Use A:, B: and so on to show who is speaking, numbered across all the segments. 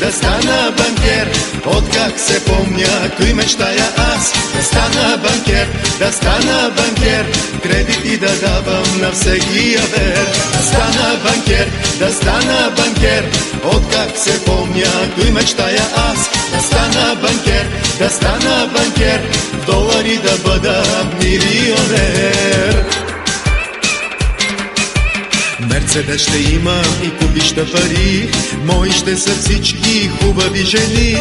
A: да стана банкер. Откак се помня, той мечтая аз, да стана банкер, да стана банкер. Кредити да давам на всеки авер. Да стана банкер, да стана банкер. Откак се помня, той мечтая аз, да стана банкер, да стана банкер. В долари да бъда милионер. Мерцедес ще имам и купища пари, мои ще са всички хубави жени.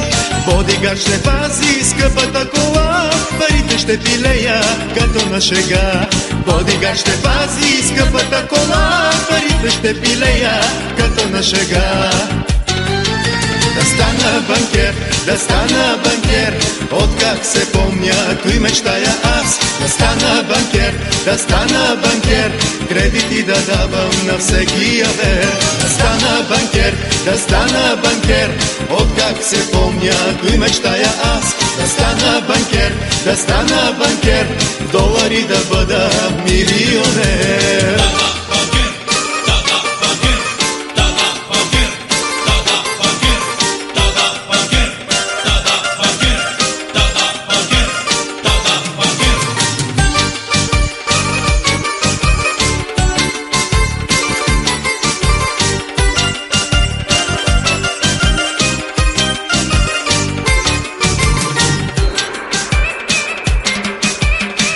A: Бодигард ще пази скъпата кола, парите ще пилея като на шега. Бодигард ще пази скъпата кола, парите ще пилея като на шега. Да стана банкер, да стана банкер. Откак се помня, той мечтая аз, да стана банкер, да стана банкер. Кредити да давам на всеки авер. Да стана банкер, да стана банкер. Откак се помня, той мечтая аз, да стана банкер, да стана банкер. В долари да бъда милионер.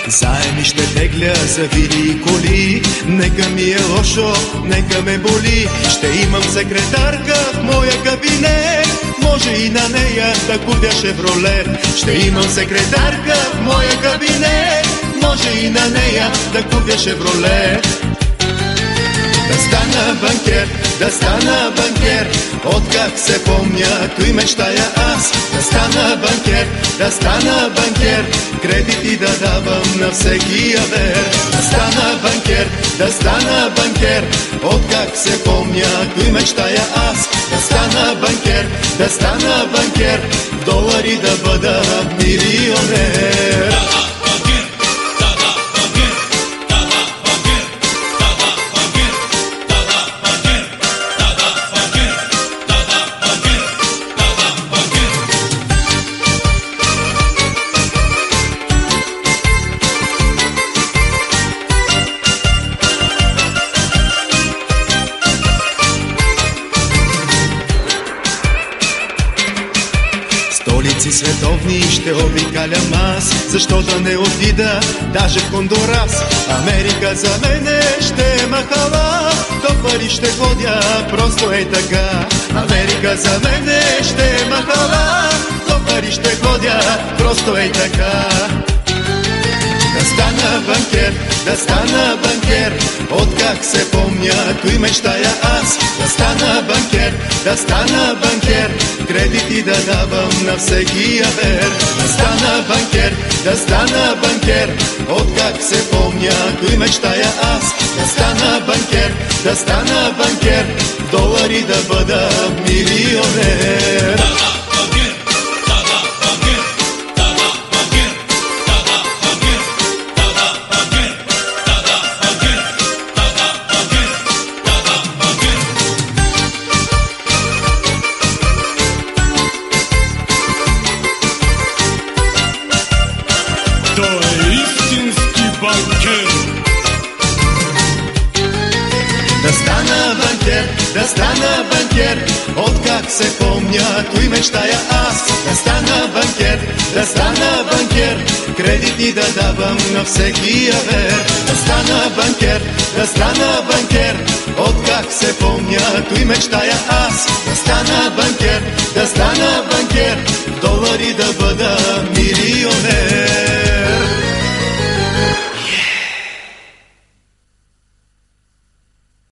A: Заеми ще тегля за вили и коли, нека ми е лошо, нека ме боли. Ще имам секретарка в моя кабинет, може и на нея да купя Шевролет. Ще имам секретарка в моя кабинет, може и на нея да купя Шевролет. Да стана банкер, да стана банкер. Откак се помня, той мечтая аз, да стана банкер, да стана банкер. Кредити да давам на всеки авер. Да стана банкер, да стана банкер. Откак се помня, той мечтая аз, да стана банкер, да стана банкер. В долари да бъда милионер. Столици световни ще обикалям аз, защо да не отида даже в Хондурас. Америка за мене ще е махала, до Париж ще ходя просто ей така. Америка за мене ще е махала, до Париж ще ходя просто ей така. Да стана банкер, да стана банкер. Откак се помня, той мечтая аз, да стана банкер, да стана банкер. Кредити да давам на всеки авер. Да стана банкер, да стана банкер. Откак се помня, той мечтая аз, да стана банкер, да стана банкер. В долари да бъда милионер. Да стана банкер, да стана банкер. Откак се помня, той мечтая аз, да стана банкер, да стана банкер. Кредити да давам на всеки авер. Да стана банкер, да стана банкер. Откак се помня, той мечтая аз, да стана банкер, да стана банкер. В долари да бъда